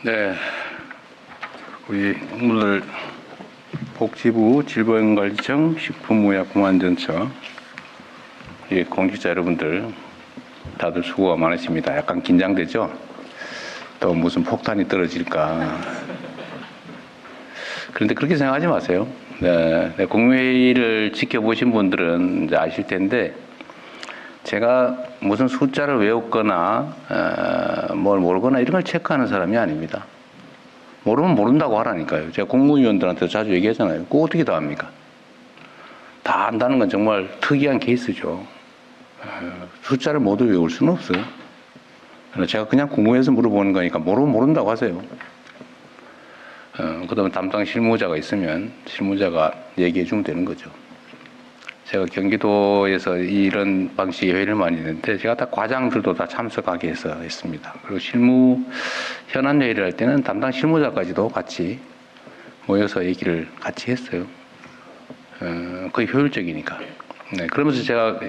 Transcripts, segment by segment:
네, 우리 오늘 복지부 질병관리청 식품의약공안전처 공직자 여러분들 다들 수고가 많으십니다. 약간 긴장되죠? 또 무슨 폭탄이 떨어질까. 그런데 그렇게 생각하지 마세요. 네, 국무회의를 지켜보신 분들은 이제 아실 텐데, 제가 무슨 숫자를 외웠거나 뭘 모르거나 이런 걸 체크하는 사람이 아닙니다. 모르면 모른다고 하라니까요. 제가 공무위원들한테 자주 얘기하잖아요. 그거 어떻게 다 합니까? 다 안다는 건 정말 특이한 케이스죠. 숫자를 모두 외울 수는 없어요. 제가 그냥 궁금해서 물어보는 거니까 모르면 모른다고 하세요. 그다음에 담당 실무자가 있으면 실무자가 얘기해 주면 되는 거죠. 제가 경기도에서 이런 방식의 회의를 많이 했는데, 제가 다 과장들도 다 참석하게 해서 했습니다. 그리고 현안 회의를 할 때는 담당 실무자까지도 같이 모여서 얘기를 같이 했어요. 거의 효율적이니까. 네, 그러면서 제가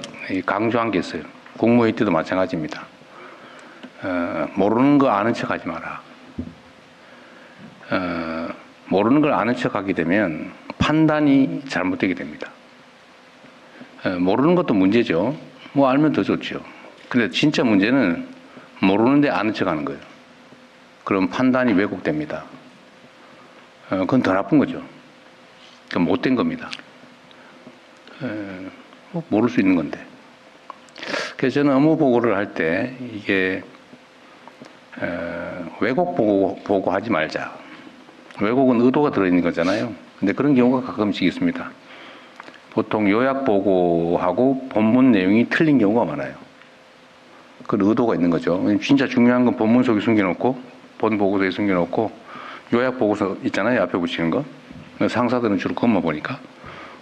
강조한 게 있어요. 국무회의 때도 마찬가지입니다. 모르는 거 아는 척 하지 마라. 모르는 걸 아는 척 하게 되면 판단이 잘못되게 됩니다. 모르는 것도 문제죠. 뭐 알면 더 좋죠. 근데 진짜 문제는 모르는데 아는 척 하는 거예요. 그럼 판단이 왜곡됩니다. 그건 더 나쁜 거죠. 그건 못된 겁니다. 모를 수 있는 건데. 그래서 저는 업무 보고를 할 때 이게 왜곡 보고 하지 말자. 왜곡은 의도가 들어있는 거잖아요. 근데 그런 경우가 가끔씩 있습니다. 보통 요약 보고하고 본문 내용이 틀린 경우가 많아요. 그런 의도가 있는 거죠. 진짜 중요한 건 본문 속에 숨겨놓고, 본 보고서에 숨겨놓고, 요약 보고서 있잖아요. 앞에 붙이는 거. 상사들은 주로 그것만 보니까.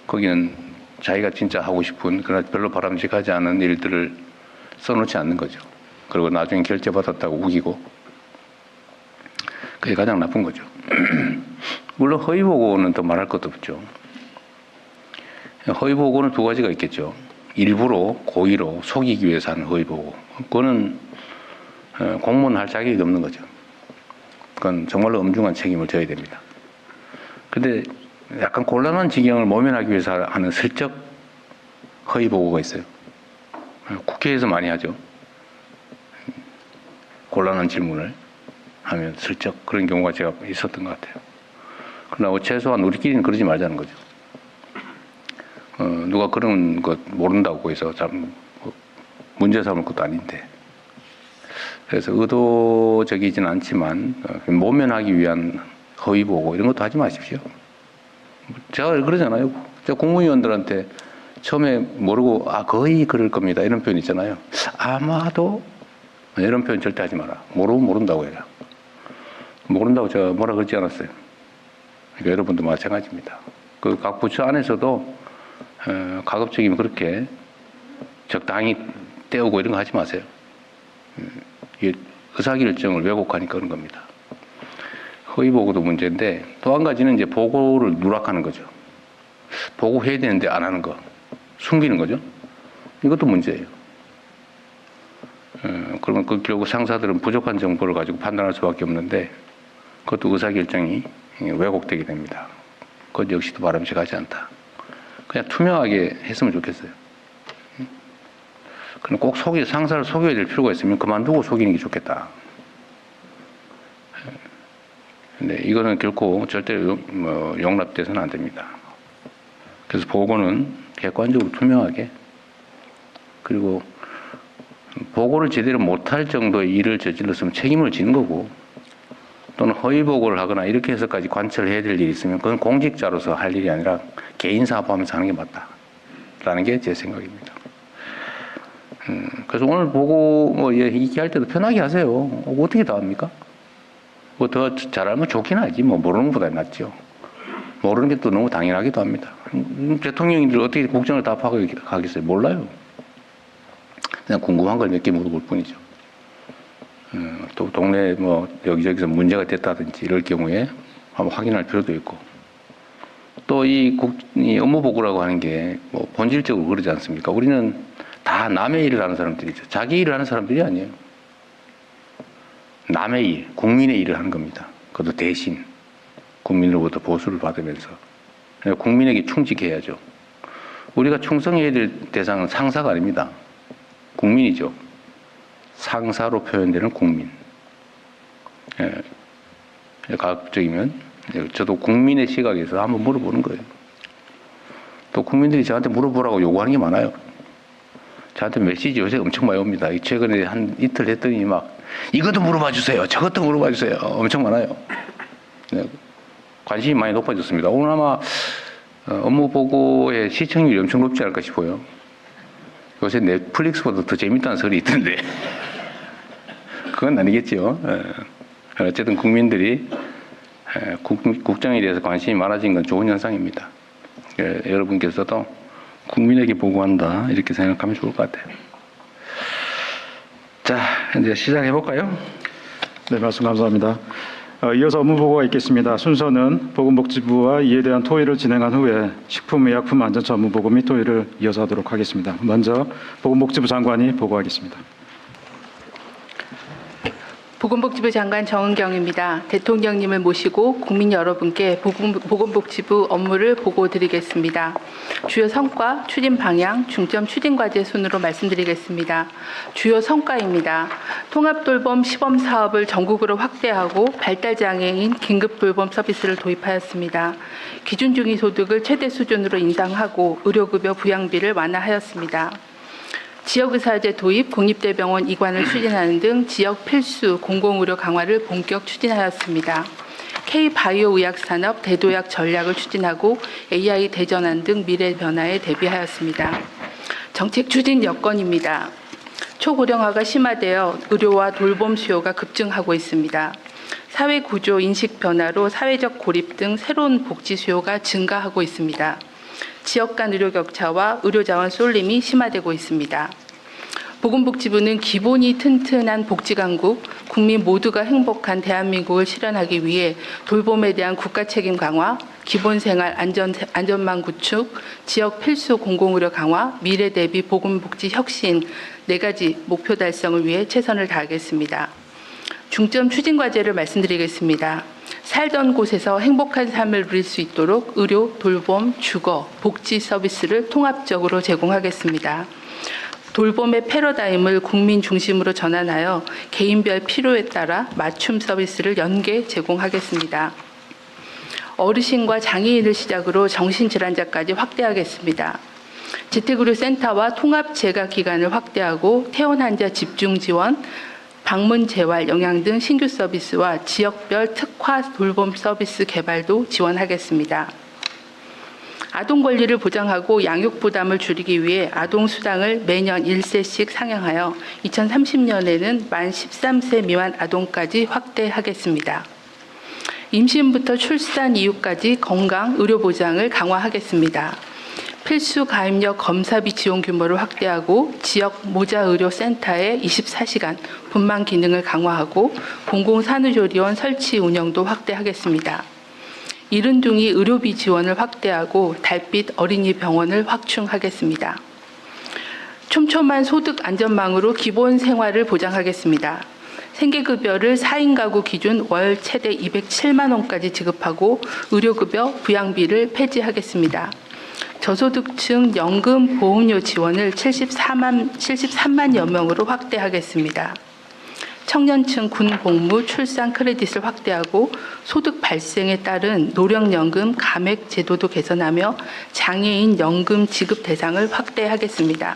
거기는 자기가 진짜 하고 싶은, 그러나 별로 바람직하지 않은 일들을 써놓지 않는 거죠. 그리고 나중에 결제받았다고 우기고. 그게 가장 나쁜 거죠. 물론 허위 보고는 더 말할 것도 없죠. 허위 보고는 두 가지가 있겠죠. 일부러 고의로 속이기 위해서 하는 허위 보고. 그거는 공무원 할 자격이 없는 거죠. 그건 정말로 엄중한 책임을 져야 됩니다. 근데 약간 곤란한 지경을 모면하기 위해서 하는 슬쩍 허위 보고가 있어요. 국회에서 많이 하죠. 곤란한 질문을 하면 슬쩍 그런 경우가 제가 있었던 것 같아요. 그러나 최소한 우리끼리는 그러지 말자는 거죠. 누가 그런 것 모른다고 해서 참 문제 삼을 것도 아닌데. 그래서 의도적이진 않지만 모면하기 위한 허위 보고 이런 것도 하지 마십시오. 제가 그러잖아요. 제가 공무위원들한테 처음에 모르고 거의 그럴 겁니다 이런 표현 있잖아요. 아마도 이런 표현 절대 하지 마라. 모르면 모른다고 해라. 모른다고 제가 뭐라 그러지 않았어요. 그러니까 여러분도 마찬가지입니다. 그 각 부처 안에서도 가급적이면 그렇게 적당히 떼우고 이런 거 하지 마세요. 이게 의사결정을 왜곡하니까 그런 겁니다. 허위 보고도 문제인데, 또 한 가지는 이제 보고를 누락하는 거죠. 보고해야 되는데 안 하는 거, 숨기는 거죠. 이것도 문제예요. 그러면 결국 상사들은 부족한 정보를 가지고 판단할 수밖에 없는데, 그것도 의사결정이 왜곡되게 됩니다. 그것 역시도 바람직하지 않다. 그냥 투명하게 했으면 좋겠어요. 그럼 꼭 상사를 속여야 될 필요가 있으면 그만두고 속이는 게 좋겠다. 근데 이거는 결코 절대로 용납돼서는 안 됩니다. 그래서 보고는 객관적으로 투명하게, 그리고 보고를 제대로 못할 정도의 일을 저질렀으면 책임을 지는 거고, 또는 허위 보고를 하거나 이렇게 해서까지 관철을 해야 될 일이 있으면 그건 공직자로서 할 일이 아니라 개인 사업하면서 하는 게 맞다라는 게 제 생각입니다. 그래서 오늘 보고 얘기할 때도 편하게 하세요. 어떻게 다 합니까? 뭐 더 잘 알면 좋긴 하지. 모르는 것보다 낫죠. 모르는 게 또 너무 당연하기도 합니다. 대통령님들 어떻게 국정을 다 파악하겠어요? 몰라요. 그냥 궁금한 걸 몇 개 물어볼 뿐이죠. 또 동네 여기저기서 문제가 됐다든지 이럴 경우에 한번 확인할 필요도 있고, 또 이 업무 보고라고 하는 게 본질적으로 그러지 않습니까? 우리는 다 남의 일을 하는 사람들이죠. 자기 일을 하는 사람들이 아니에요. 남의 일, 국민의 일을 하는 겁니다. 그것도 대신 국민으로부터 보수를 받으면서 국민에게 충직해야죠. 우리가 충성해야 될 대상은 상사가 아닙니다. 국민이죠. 상사로 표현되는 국민. 가급적이면 저도 국민의 시각에서 한번 물어보는 거예요. 또 국민들이 저한테 물어보라고 요구하는 게 많아요. 저한테 메시지 요새 엄청 많이 옵니다. 최근에 한 이틀 했더니 막 이것도 물어봐 주세요. 저것도 물어봐 주세요. 엄청 많아요. 관심이 많이 높아졌습니다. 오늘 아마 업무 보고의 시청률이 엄청 높지 않을까 싶어요. 요새 넷플릭스보다 더 재밌다는 소리 있던데 그건 아니겠죠. 어쨌든 국민들이 국정에 대해서 관심이 많아진 건 좋은 현상입니다. 여러분께서도 국민에게 보고한다 이렇게 생각하면 좋을 것 같아요. 자, 이제 시작해 볼까요? 네, 말씀 감사합니다. 이어서 업무 보고가 있겠습니다. 순서는 보건복지부와 이에 대한 토의를 진행한 후에 식품의약품안전처 업무 보고 및 토의를 이어서 하도록 하겠습니다. 먼저 보건복지부 장관이 보고하겠습니다. 보건복지부 장관 정은경입니다. 대통령님을 모시고 국민 여러분께 보건복지부 업무를 보고드리겠습니다. 주요 성과, 추진 방향, 중점 추진 과제 순으로 말씀드리겠습니다. 주요 성과입니다. 통합돌봄 시범 사업을 전국으로 확대하고 발달장애인 긴급돌봄 서비스를 도입하였습니다. 기준 중위소득을 최대 수준으로 인상하고 의료급여 부양비를 완화하였습니다. 지역의사제 도입, 국립대병원 이관을 추진하는 등 지역 필수 공공의료 강화를 본격 추진하였습니다. K바이오의학산업 대도약 전략을 추진하고 AI 대전환 등 미래 변화에 대비하였습니다. 정책 추진 여건입니다. 초고령화가 심화되어 의료와 돌봄 수요가 급증하고 있습니다. 사회 구조 인식 변화로 사회적 고립 등 새로운 복지 수요가 증가하고 있습니다. 지역 간 의료 격차와 의료 자원 쏠림이 심화되고 있습니다. 보건복지부는 기본이 튼튼한 복지강국, 국민 모두가 행복한 대한민국을 실현하기 위해 돌봄에 대한 국가 책임 강화, 기본생활 안전망 구축, 지역 필수 공공의료 강화, 미래 대비 보건복지 혁신 4가지 목표 달성을 위해 최선을 다하겠습니다. 중점 추진 과제를 말씀드리겠습니다. 살던 곳에서 행복한 삶을 누릴 수 있도록 의료, 돌봄, 주거, 복지 서비스를 통합적으로 제공하겠습니다. 돌봄의 패러다임을 국민 중심으로 전환하여 개인별 필요에 따라 맞춤 서비스를 연계 제공하겠습니다. 어르신과 장애인을 시작으로 정신질환자까지 확대하겠습니다. 재택의료센터와 통합재가 기관을 확대하고 퇴원 환자 집중 지원, 방문 재활, 영양 등 신규 서비스와 지역별 특화 돌봄 서비스 개발도 지원하겠습니다. 아동 권리를 보장하고 양육 부담을 줄이기 위해 아동 수당을 매년 1세씩 상향하여 2030년에는 만 13세 미만 아동까지 확대하겠습니다. 임신부터 출산 이후까지 건강 의료 보장을 강화하겠습니다. 필수 가입력 검사비 지원 규모를 확대하고 지역 모자의료센터의 24시간 분만 기능을 강화하고 공공산후조리원 설치 운영도 확대하겠습니다. 이른둥이 의료비 지원을 확대하고 달빛 어린이 병원을 확충하겠습니다. 촘촘한 소득 안전망으로 기본 생활을 보장하겠습니다. 생계급여를 4인 가구 기준 월 최대 207만 원까지 지급하고 의료급여 부양비를 폐지하겠습니다. 저소득층 연금 보험료 지원을 73만여 명으로 확대하겠습니다. 청년층 군 복무 출산 크레딧을 확대하고 소득 발생에 따른 노령연금 감액 제도도 개선하며 장애인 연금 지급 대상을 확대하겠습니다.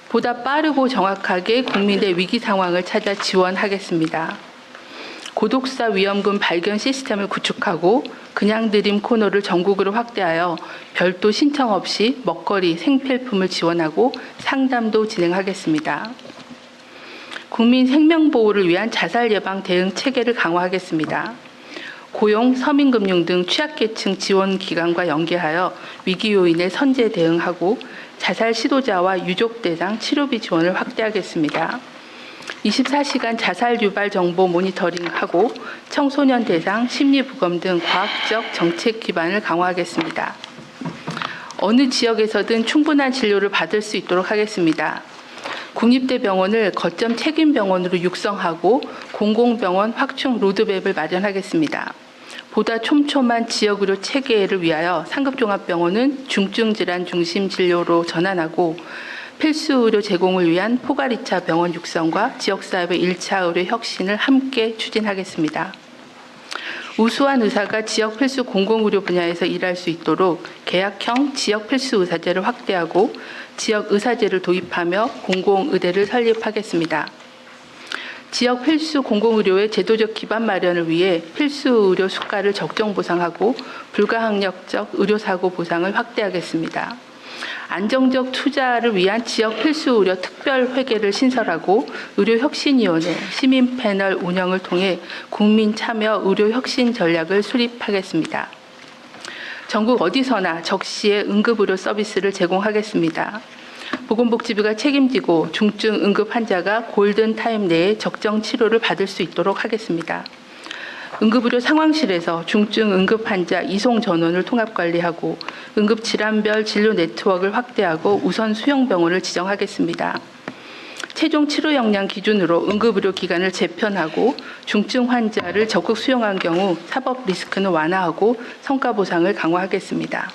보다 빠르고 정확하게 국민의 위기 상황을 찾아 지원하겠습니다. 고독사 위험군 발견 시스템을 구축하고 그냥 드림 코너를 전국으로 확대하여 별도 신청 없이 먹거리, 생필품을 지원하고 상담도 진행하겠습니다. 국민 생명보호를 위한 자살 예방 대응 체계를 강화하겠습니다. 고용, 서민금융 등 취약계층 지원 기관과 연계하여 위기 요인에 선제 대응하고 자살 시도자와 유족 대상 치료비 지원을 확대하겠습니다. 24시간 자살 유발 정보 모니터링하고 청소년 대상 심리부검 등 과학적 정책 기반을 강화하겠습니다. 어느 지역에서든 충분한 진료를 받을 수 있도록 하겠습니다. 국립대병원을 거점 책임병원으로 육성하고 공공병원 확충 로드맵을 마련하겠습니다. 보다 촘촘한 지역의료 체계를 위하여 상급종합병원은 중증질환 중심 진료로 전환하고 필수 의료 제공을 위한 포괄 2차 병원 육성과 지역사회의 1차 의료 혁신을 함께 추진하겠습니다. 우수한 의사가 지역 필수 공공의료 분야에서 일할 수 있도록 계약형 지역 필수 의사제를 확대하고 지역 의사제를 도입하며 공공의대를 설립하겠습니다. 지역 필수 공공의료의 제도적 기반 마련을 위해 필수 의료 수가를 적정 보상하고 불가항력적 의료사고 보상을 확대하겠습니다. 안정적 투자를 위한 지역 필수 의료 특별회계를 신설하고 의료혁신위원회, 시민 패널 운영을 통해 국민 참여 의료혁신 전략을 수립하겠습니다. 전국 어디서나 적시에 응급의료 서비스를 제공하겠습니다. 보건복지부가 책임지고 중증 응급 환자가 골든타임 내에 적정 치료를 받을 수 있도록 하겠습니다. 응급의료 상황실에서 중증 응급 환자 이송 전원을 통합 관리하고 응급 질환별 진료 네트워크를 확대하고 우선 수용병원을 지정하겠습니다. 최종 치료 역량 기준으로 응급의료 기관을 재편하고 중증 환자를 적극 수용한 경우 사법 리스크는 완화하고 성과 보상을 강화하겠습니다.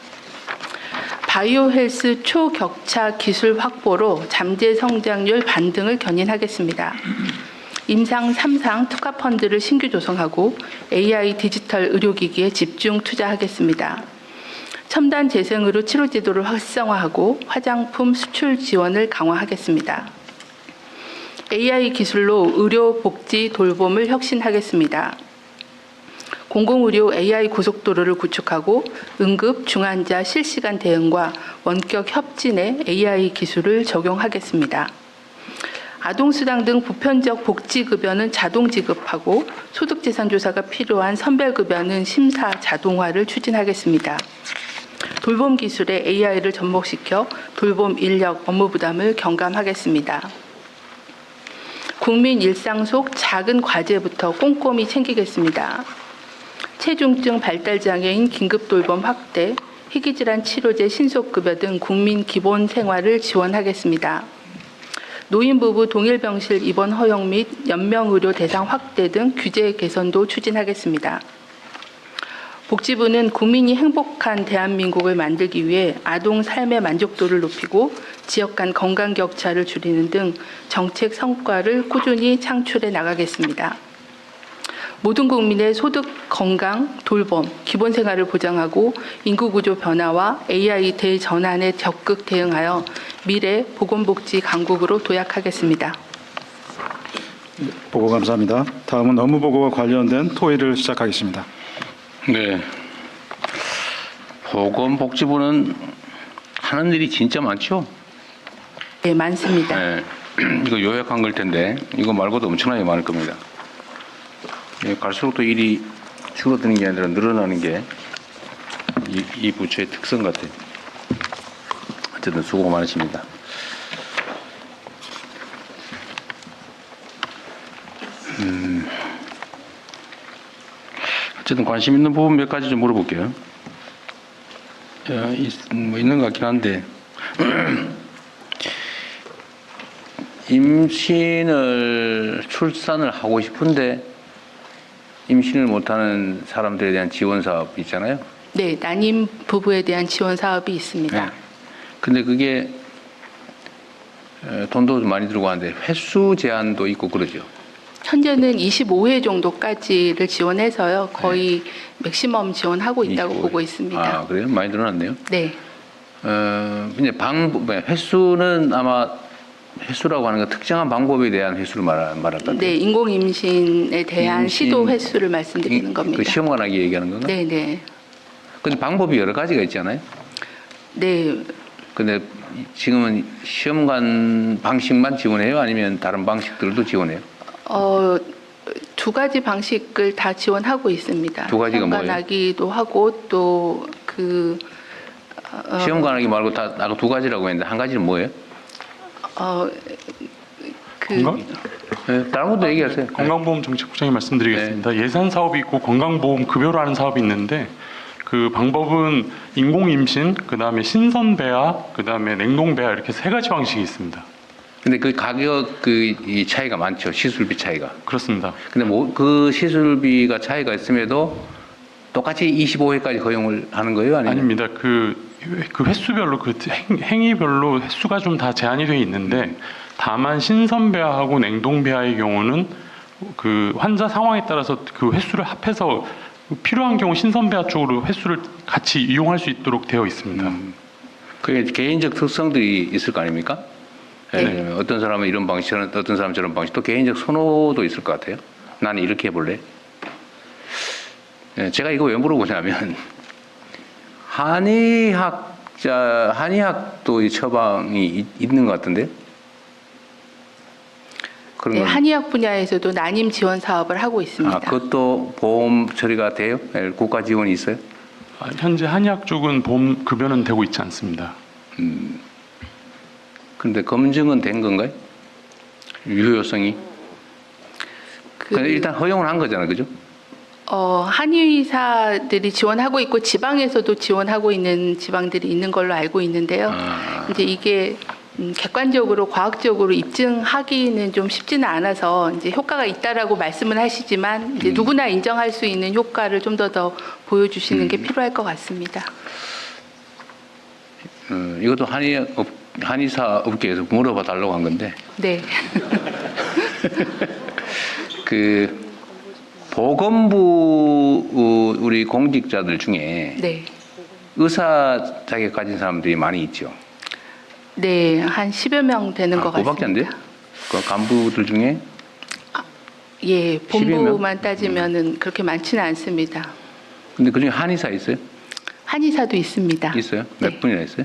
바이오 헬스 초격차 기술 확보로 잠재 성장률 반등을 견인하겠습니다. 임상 3상 특화펀드를 신규 조성하고 AI 디지털 의료기기에 집중 투자하겠습니다. 첨단 재생의료 치료제도를 활성화하고 화장품 수출 지원을 강화하겠습니다. AI 기술로 의료 복지 돌봄을 혁신하겠습니다. 공공의료 AI 고속도로를 구축하고 응급 중환자 실시간 대응과 원격 협진에 AI 기술을 적용하겠습니다. 아동수당 등 보편적 복지급여는 자동 지급하고 소득재산조사가 필요한 선별급여는 심사 자동화를 추진하겠습니다. 돌봄 기술에 AI를 접목시켜 돌봄 인력 업무 부담을 경감하겠습니다. 국민 일상 속 작은 과제부터 꼼꼼히 챙기겠습니다. 체중증 발달장애인 긴급돌봄 확대, 희귀질환 치료제 신속급여 등 국민 기본 생활을 지원하겠습니다. 노인부부 동일병실 입원 허용 및 연명의료 대상 확대 등 규제 개선도 추진하겠습니다. 복지부는 국민이 행복한 대한민국을 만들기 위해 아동 삶의 만족도를 높이고 지역 간 건강 격차를 줄이는 등 정책 성과를 꾸준히 창출해 나가겠습니다. 모든 국민의 소득, 건강, 돌봄, 기본 생활을 보장하고 인구 구조 변화와 AI 대전환에 적극 대응하여 미래 보건복지 강국으로 도약하겠습니다. 보고 감사합니다. 다음은 업무보고와 관련된 토의를 시작하겠습니다. 네. 보건복지부는 하는 일이 진짜 많죠? 네, 많습니다. 네. 이거 요약한 걸 텐데 이거 말고도 엄청나게 많을 겁니다. 네, 갈수록 또 일이 줄어드는 게 아니라 늘어나는 게 이 부처의 특성 같아요. 어쨌든 수고 많으십니다. 어쨌든 관심 있는 부분 몇 가지 좀 물어볼게요. 뭐 있는 것 같긴 한데 임신을 출산을 하고 싶은데 임신을 못하는 사람들에 대한 지원 사업 있잖아요. 네, 난임 부부에 대한 지원 사업이 있습니다. 네. 근데 그게 돈도 많이 들고 하는데 횟수 제한도 있고 그러죠. 현재는 25회 정도까지를 지원해서요. 거의 맥시멈 지원하고 있다고 25회. 보고 있습니다. 아, 그래요? 많이 늘어났네요. 네. 이제 횟수는 아마 횟수라고 하는 건 특정한 방법에 대한 횟수를 말할 것 같아요. 네, 인공 임신에 대한 임신, 시도 횟수를 말씀드리는 겁니다. 그 시험관하게 얘기하는 건가? 네, 네. 근데 방법이 여러 가지가 있잖아요. 네. 근데 지금은 시험관 방식만 지원해요? 아니면 다른 방식들도 지원해요? 두 가지 방식을 다 지원하고 있습니다. 두 가지가 뭐예요? 시험관하기도 하고 또 시험관하기 말고 다 아까 두 가지라고 했는데 한 가지는 뭐예요? 건강? 네, 다른 것도 얘기하세요. 건강보험정책국장님 말씀드리겠습니다. 예산 사업이 있고 건강보험 급여로 하는 사업이 있는데 그 방법은 인공임신, 그다음에 신선배아, 그다음에 냉동배아 이렇게 세 가지 방식이 있습니다. 근데 그 가격 이 차이가 많죠. 시술비 차이가. 그렇습니다. 근데 뭐 그 시술비가 차이가 있음에도 똑같이 25회까지 허용을 하는 거예요? 아니면? 아닙니다. 그 횟수별로 행위별로 횟수가 좀 다 제한이 되어 있는데 다만 신선 배아하고 냉동 배아의 경우는 그 환자 상황에 따라서 그 횟수를 합해서 필요한 경우 신선 배아 쪽으로 횟수를 같이 이용할 수 있도록 되어 있습니다. 그게 개인적 특성들이 있을 거 아닙니까? 네. 예를 들면 어떤 사람은 이런 방식, 어떤 사람은 저런 방식, 또 개인적 선호도 있을 것 같아요. 나는 이렇게 해볼래. 예, 제가 이거 왜 물어보냐면 한의학도 이 처방이 있는 것 같은데요. 그런 네, 건- 한의학 분야에서도 난임 지원 사업을 하고 있습니다. 아, 그것도 보험 처리가 돼요? 예, 국가 지원이 있어요? 현재 한의학 쪽은 보험 급여는 되고 있지 않습니다. 그런데 검증은 된 건가요? 유효성이? 근데 일단 허용을 한 거잖아요, 그죠? 한의사들이 지원하고 있고 지방에서도 지원하고 있는 지방들이 있는 걸로 알고 있는데요. 이제 이게 객관적으로 과학적으로 입증하기는 좀 쉽지는 않아서 이제 효과가 있다라고 말씀을 하시지만 이제 누구나 인정할 수 있는 효과를 좀 더 보여주시는 게 필요할 것 같습니다. 이것도 한의사 업계에서 물어봐 달라고 한 건데, 네. 그 보건부 우리 공직자들 중에 네. 의사 자격 가진 사람들이 많이 있죠. 네, 한 10여 명 되는 것 그거밖에 안 돼요? 같습니다. 그 간부들 중에 예, 10여 명? 본부만 따지면은 그렇게 많지는 않습니다. 근데 그중에 한의사 있어요? 한의사도 있습니다. 있어요? 몇 네. 분이나 있어요?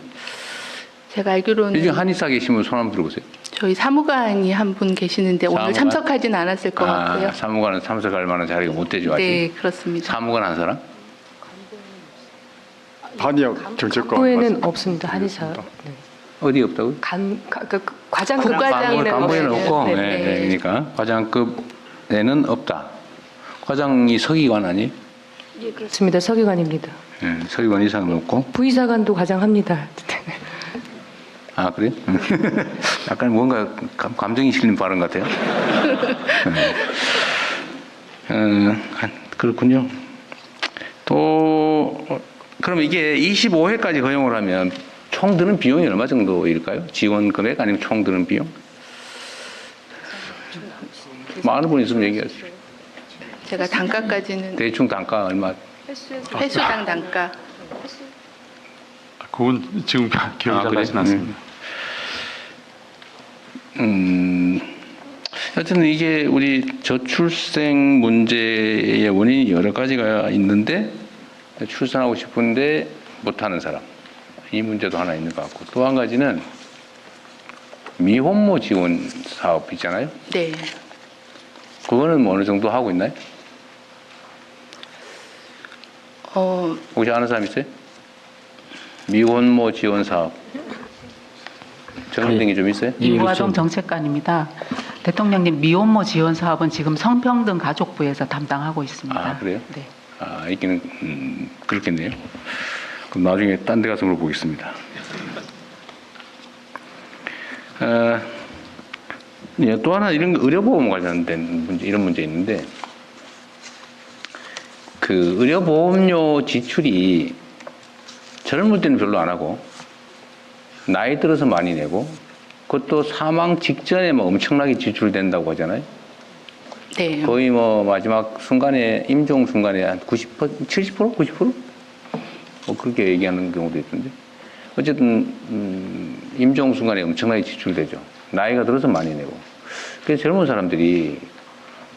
제가 알기로는 요즘 한의사 계시면 손 한번 들어보세요. 저희 사무관이 한 분 계시는데 오늘 사무관? 참석하진 않았을 것 같고요. 사무관은 참석할 만한 자리가 못 되죠, 아직. 네, 그렇습니다. 사무관 한 사람? 한의학 정책과 후에는 없습니다. 한의사. 네. 어디 없다고요? 과장급 국과장에는 간부에는 없고, 네, 네, 네. 네, 그러니까 과장급에는 없다. 과장이 서기관 아니에요? 예, 그렇습니다. 서기관입니다. 네, 서기관 이상은 없고. 부의사관도 과장합니다. 아, 그래요? 약간 뭔가 감정이 실린 발언 같아요. 그렇군요. 또, 그럼 이게 25회까지 허용을 하면 총 드는 비용이 얼마 정도일까요? 지원 금액 아니면 총 드는 비용? 많은 분 있으면 얘기하시죠. 제가 단가까지는 대충 단가 얼마? 회수당 단가. 그건 지금 기억이 잘 그래요? 나진 않습니다. 하여튼 이게 우리 저출생 문제의 원인이 여러 가지가 있는데 출산하고 싶은데 못하는 사람 이 문제도 하나 있는 것 같고 또 한 가지는 미혼모 지원 사업 있잖아요. 네. 그거는 뭐 어느 정도 하고 있나요? 혹시 아는 사람 있어요? 미혼모 지원 사업 정리된 게 좀 있어요? 이무화동 정책관입니다. 대통령님 미혼모 지원 사업은 지금 성평등 가족부에서 담당하고 있습니다. 아, 그래요? 네. 아, 있기는 그렇겠네요. 그럼 나중에 딴 데 가서 물어보겠습니다. 예, 또 하나 이런 의료보험 관련된 문제, 이런 문제 있는데 그 의료보험료 지출이 젊을 때는 별로 안 하고 나이 들어서 많이 내고 그것도 사망 직전에 뭐 엄청나게 지출된다고 하잖아요. 네. 거의 뭐 마지막 순간에 임종 순간에 한 90%, 70%, 90%? 뭐 그렇게 얘기하는 경우도 있던데. 어쨌든 임종 순간에 엄청나게 지출되죠. 나이가 들어서 많이 내고. 그래서 젊은 사람들이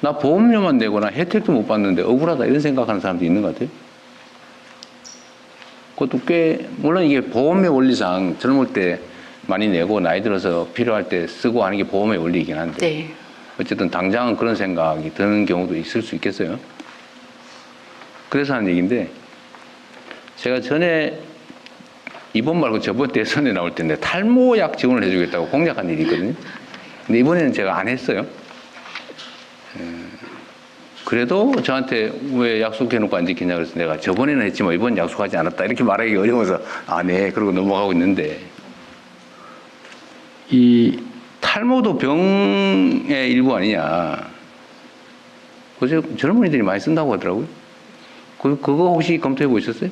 나 보험료만 내거나 혜택도 못 받는데 억울하다 이런 생각하는 사람도 있는 것 같아요. 그것도 꽤 물론 이게 보험의 원리상 젊을 때 많이 내고 나이 들어서 필요할 때 쓰고 하는 게 보험의 원리이긴 한데. 네. 어쨌든 당장은 그런 생각이 드는 경우도 있을 수 있겠어요. 그래서 하는 얘기인데 제가 전에 이번 말고 저번 대선에 나올 때인데 탈모약 지원을 해주겠다고 공약한 일이 있거든요. 근데 이번에는 제가 안 했어요. 그래도 저한테 왜 약속해놓고 안 지키냐 그래서 내가 저번에는 했지만 이번 약속하지 않았다 이렇게 말하기 어려워서 안 해. 그러고 넘어가고 있는데 이 탈모도 병의 일부 아니냐. 그저 젊은이들이 많이 쓴다고 하더라고요. 그거 혹시 검토해 보셨어요?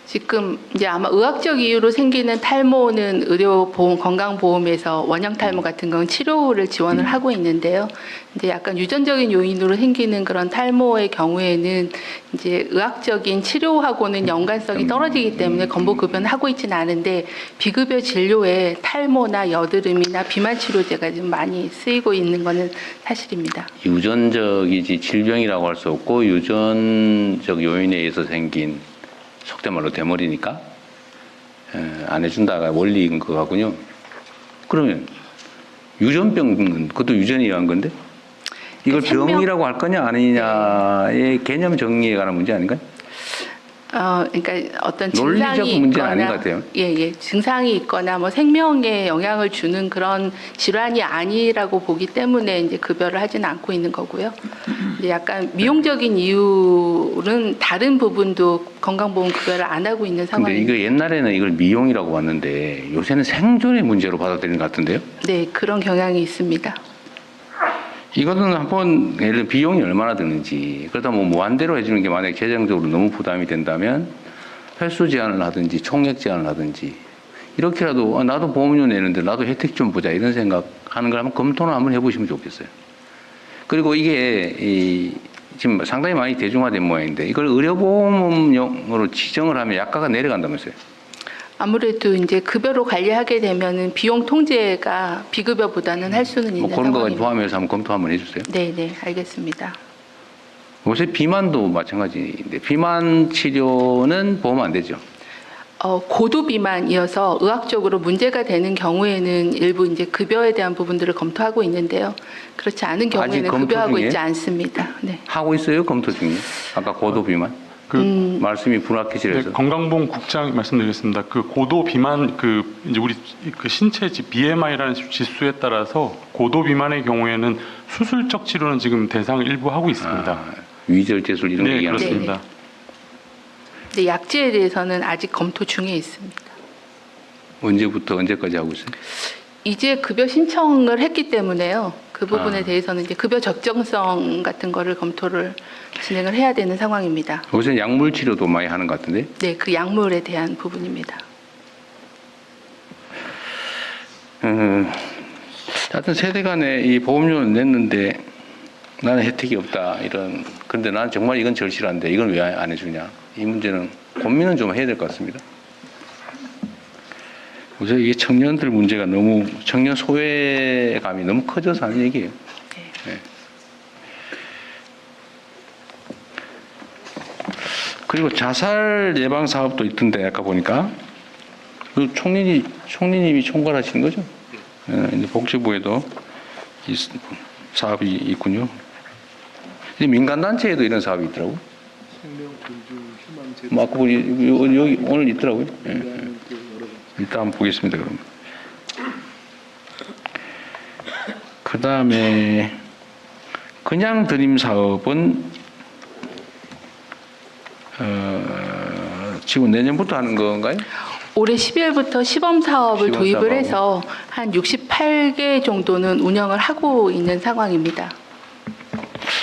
지금 이제 아마 의학적 이유로 생기는 탈모는 의료보험, 건강보험에서 원형 탈모 같은 건 치료를 지원을 하고 있는데요. 이제 약간 유전적인 요인으로 생기는 그런 탈모의 경우에는 이제 의학적인 치료하고는 연관성이 떨어지기 때문에 건보급여는 하고 있지는 않은데 비급여 진료에 탈모나 여드름이나 비만 치료제가 좀 많이 쓰이고 있는 것은 사실입니다. 유전적이지 질병이라고 할 수 없고 유전적 요인에 의해서 생긴 속된 말로 대머리니까 안 해준다가 원리인 것 같군요. 그러면 유전병은 그것도 유전에 의한 건데 이걸 병이라고 할 거냐 아니냐의 개념 정리에 관한 문제 아닌가요? 그러니까 어떤 논리적 증상이 문제는 있거나, 아닌 것 같아요. 예, 증상이 있거나 뭐 생명에 영향을 주는 그런 질환이 아니라고 보기 때문에 이제 급여를 하지는 않고 있는 거고요. 이제 약간 미용적인 이유는 다른 부분도 건강보험 급여를 안 하고 있는 근데 상황입니다. 이거 옛날에는 이걸 미용이라고 봤는데 요새는 생존의 문제로 받아들이는 것 같은데요? 네, 그런 경향이 있습니다. 이거는 한번 예를 들어 비용이 얼마나 드는지 그러다 뭐 무한대로 해주는 게 만약에 재정적으로 너무 부담이 된다면 횟수 제한을 하든지 총액 제한을 하든지 이렇게라도 나도 보험료 내는데 나도 혜택 좀 보자 이런 생각하는 걸 한번 검토를 한번 해보시면 좋겠어요. 그리고 이게 지금 상당히 많이 대중화된 모양인데 이걸 의료보험용으로 지정을 하면 약가가 내려간다면서요. 아무래도 이제 급여로 관리하게 되면은 비용 통제가 비급여보다는 할 수는 있는 뭐 그런 거까지 상황입니다. 포함해서 한번 검토 한번 해주세요. 네, 네, 알겠습니다. 요새 비만도 마찬가지인데 비만 치료는 보험 안 되죠. 고도 비만이어서 의학적으로 문제가 되는 경우에는 일부 이제 급여에 대한 부분들을 검토하고 있는데요. 그렇지 않은 아직 경우에는 검토 급여하고 중이에요? 있지 않습니다. 네. 하고 있어요 검토 중에. 아까 고도 비만 말씀이 네, 불확실해서. 건강보험국장 말씀드리겠습니다. 그 고도 비만 이제 우리 그 신체지 BMI라는 지수에 따라서 고도 비만의 경우에는 수술적 치료는 지금 대상을 일부 하고 있습니다. 위절제술 이런 거 네, 얘기하는 거예요. 그렇습니다. 근데 약제에 대해서는 아직 검토 중에 있습니다. 언제부터 언제까지 하고 있어요? 이제 급여 신청을 했기 때문에요. 그 부분에 아. 대해서는 이제 급여 적정성 같은 거를 검토를 진행을 해야 되는 상황입니다. 요새 약물 치료도 많이 하는 것 같은데. 네, 그 약물에 대한 부분입니다. 하여튼 세대 간에 이 보험료를 냈는데 나는 혜택이 없다 이런. 그런데 나는 정말 이건 절실한데 이건 왜 안 해주냐. 이 문제는 고민은 좀 해야 될 것 같습니다. 요새 이게 청년들 문제가 너무 청년 소외감이 너무 커져서 하는 얘기예요. 네. 그리고 자살 예방 사업도 있던데 아까 보니까 그 총리님이 총괄하시는 거죠? 이제 복지부에도 이 사업이 있군요. 이제 민간 단체에도 이런 사업이 있더라고. 뭐 아까 보니 여기 오늘 있더라고요. 일단 한번 보겠습니다. 그럼. 그 다음에 그냥 드림 사업은 지금 내년부터 하는 건가요? 올해 12월부터 시범 사업을 시범 도입을 사업하고. 해서 한 68개 정도는 운영을 하고 있는 상황입니다.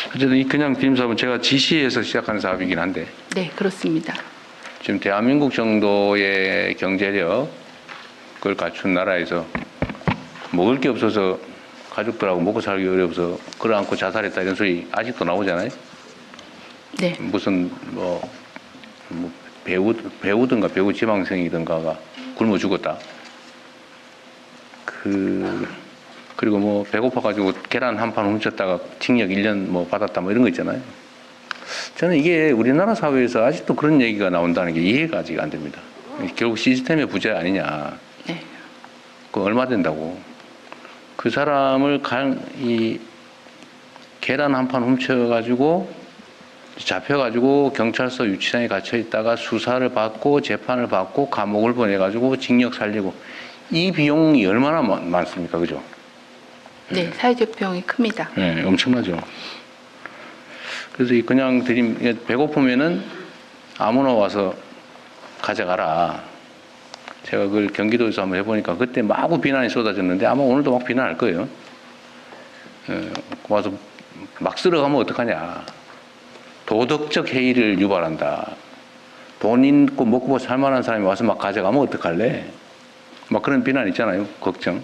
어쨌든 이 그냥 드림 사업은 제가 지시해서 시작한 사업이긴 한데 네, 그렇습니다. 지금 대한민국 정도의 경제력을 갖춘 나라에서 먹을 게 없어서 가족들하고 먹고 살기 어려워서 끌어안고 자살했다 이런 소리 아직도 나오잖아요. 네, 무슨 뭐 배우든가 배우 지망생이든가가 굶어 죽었다. 그리고 뭐 배고파가지고 계란 한 판 훔쳤다가 징역 1년 뭐 받았다 뭐 이런 거 있잖아요. 저는 이게 우리나라 사회에서 아직도 그런 얘기가 나온다는 게 이해가 아직 안 됩니다. 결국 시스템의 부재 아니냐. 네. 그 얼마 된다고. 그 사람을 이 계란 한 판 훔쳐가지고 잡혀가지고 경찰서 유치장에 갇혀 있다가 수사를 받고 재판을 받고 감옥을 보내가지고 징역 살리고 이 비용이 얼마나 많습니까, 그죠? 네, 사회적 비용이 큽니다. 네, 엄청나죠. 그래서 이 그냥 배고프면은 아무나 와서 가져가라. 제가 그걸 경기도에서 한번 해보니까 그때 마구 비난이 쏟아졌는데 아마 오늘도 막 비난할 거예요. 와서 막 쓸어가면 어떡하냐. 도덕적 해이를 유발한다. 돈 있고 먹고 살만한 사람이 와서 막 가져가면 어떡할래? 막 그런 비난 있잖아요. 걱정.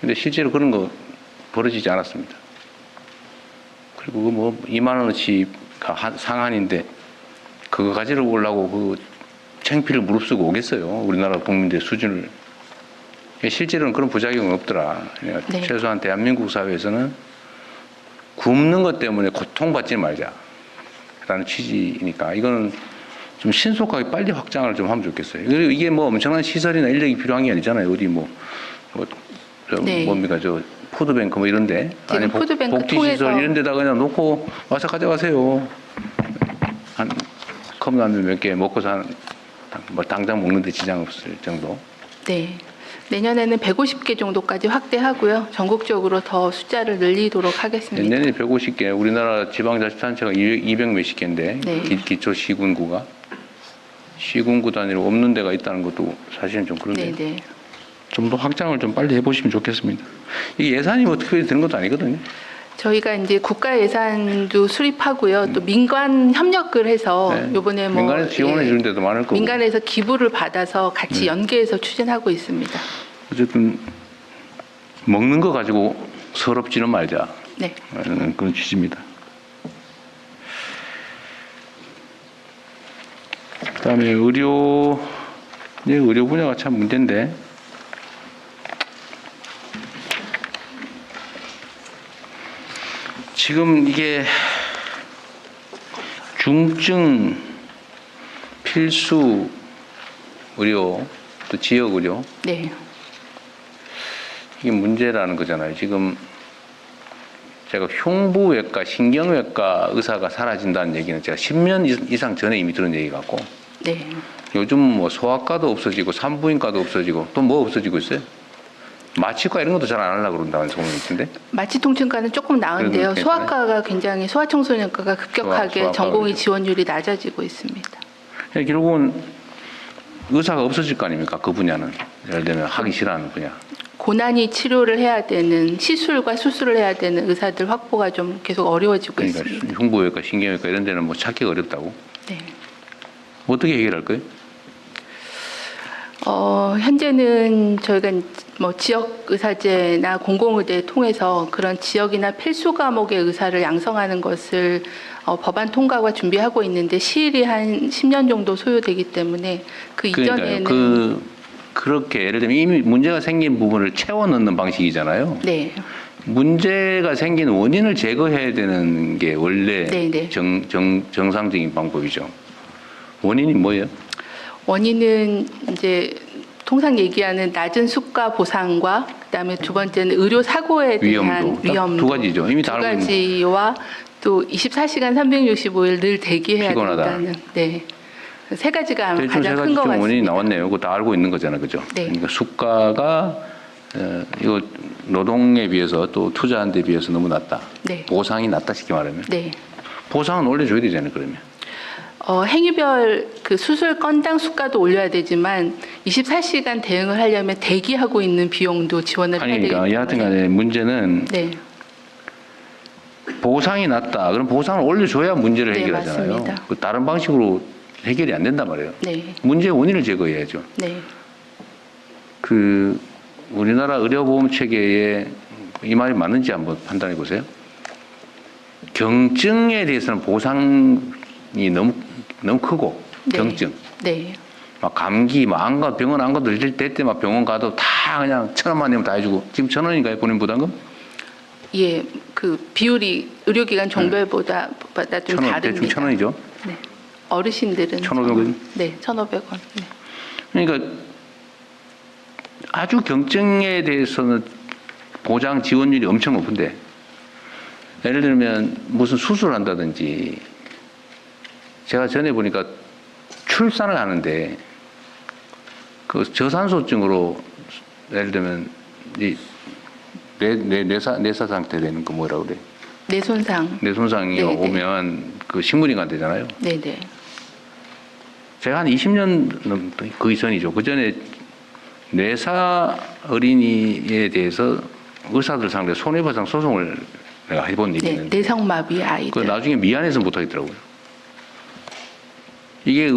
근데 실제로 그런 거 벌어지지 않았습니다. 그리고 그 뭐 2만 원어치가 상한인데 그거 가지러 오려고 그 창피를 무릅쓰고 오겠어요. 우리나라 국민들 수준을. 실제로는 그런 부작용은 없더라. 네. 최소한 대한민국 사회에서는 굶는 것 때문에 고통받지 말자라는 취지니까 이거는 좀 신속하게 빨리 확장을 좀 하면 좋겠어요. 그리고 이게 뭐 엄청난 시설이나 인력이 필요한 게 아니잖아요. 어디 네. 뭡니까 저 푸드뱅크 뭐 이런데 지금 푸드뱅크 복지시설 통해서 이런 데다 그냥 놓고 와서 가져가세요. 한 컵라면 몇 개 먹고 뭐 당장 먹는데 지장 없을 정도. 네. 내년에는 150개 정도까지 확대하고요. 전국적으로 더 숫자를 늘리도록 하겠습니다. 내년에 150개, 우리나라 지방자치단체가 200 몇십 개인데 네. 기초 시군구가 시군구 단위로 없는 데가 있다는 것도 사실은 좀 그런데 네. 좀 더 확장을 좀 빨리 해보시면 좋겠습니다. 이게 예산이 뭐 특별히 드는 것도 아니거든요. 저희가 이제 국가 예산도 수립하고요. 또 민간 협력을 해서 네. 요번에 뭐 민간에서 지원해 예, 주는 데도 많을 거고. 민간에서 기부를 받아서 같이 연계해서 추진하고 있습니다. 어쨌든 먹는 거 가지고 서럽지는 말자. 네. 그런 취지입니다. 그다음에 의료 분야가 참 문제인데 지금 이게 중증 필수 의료 또 지역 의료 네. 이게 문제라는 거잖아요. 지금 제가 흉부외과, 신경외과 의사가 사라진다는 얘기는 제가 10년 이상 전에 이미 들은 얘기 같고 네. 요즘 뭐 소아과도 없어지고 산부인과도 없어지고 또 뭐 없어지고 있어요? 마취과 이런 것도 잘 안 하려고 그런다는 소문이 있던데. 마취통증과는 조금 나은데요. 그래도 소아과가 굉장히 소아청소년과가 급격하게 소아과가 전공의 그렇죠. 지원율이 낮아지고 있습니다. 결국은 의사가 없어질 거 아닙니까? 그 분야는 예를 들면 하기 싫어하는 분야. 고난이 치료를 해야 되는 시술과 수술을 해야 되는 의사들 확보가 좀 계속 어려워지고 그러니까 있습니다. 흉부외과, 신경외과 이런 데는 뭐 찾기가 어렵다고. 네. 어떻게 해결할 거예요? 현재는 저희가 뭐 지역 의사제나 공공의대 통해서 그런 지역이나 필수 과목의 의사를 양성하는 것을 법안 통과가 준비하고 있는데 시일이 한 10년 정도 소요되기 때문에 그 이전에는 그렇게 예를 들면 이미 문제가 생긴 부분을 채워 넣는 방식이잖아요. 네. 문제가 생긴 원인을 제거해야 되는 게 원래 네. 정상적인 방법이죠. 원인이 뭐예요? 원인은 이제 통상 얘기하는 낮은 수가 보상과 그다음에 두 번째는 의료 사고에 대한 위험도 두 가지죠. 이미 두 다 알고 있는 가지와 또 24시간 365일 늘 대기해야 피곤하다. 된다는 네. 세 가지가 아마 대충 세 가장 가지 큰 것 좀 원인이 같습니다. 나왔네요. 그거 다 알고 있는 거잖아요, 그죠? 네. 그러니까 수가가 이거 노동에 비해서 또 투자한 데 비해서 너무 낮다. 네. 보상이 낮다 쉽게 말하면. 네. 보상은 올려줘야 되잖아요, 그러면. 행위별 그 수술 건당 수가도 올려야 되지만 24시간 대응을 하려면 대기하고 있는 비용도 지원을 해야 되기 그러니까 때문에 여하튼간에 문제는 네. 보상이 낮다. 그럼 보상을 올려줘야 문제를 네, 해결하잖아요. 맞습니다. 그 다른 방식으로 해결이 안 된단 말이에요. 네. 문제의 원인을 제거해야죠. 네. 그 우리나라 의료보험 체계에 이 말이 맞는지 한번 판단해 보세요. 경증에 대해서는 보상이 너무 크고 네. 경증. 네. 막 감기, 막 안 가, 병원 안 가도 때 막 병원 가도 다 그냥 1,000원만 내면 다 해주고. 지금 1,000원인가요? 본인 부담금? 예, 그 비율이 의료기관 종별보다 좀 1,000원, 다릅니다. 대충 1,000원이죠. 네. 어르신들은 1,500원? 네, 1,500원. 네. 그러니까 아주 경증에 대해서는 보장 지원율이 엄청 높은데 예를 들면 무슨 수술을 한다든지 제가 전에 보니까 출산을 하는데 그 저산소증으로 예를 들면 이 뇌사 상태 되는 거 뭐라고 그래? 뇌손상. 뇌손상이 네네. 오면 그 식물인간 되잖아요. 네네. 제가 한 20년 그 이전이죠. 그 전에 뇌사 어린이에 대해서 의사들 상대 손해배상 소송을 내가 해본 일이 네, 있는데 내성마비 그 아이들. 나중에 미안해서 못하겠더라고요. 이게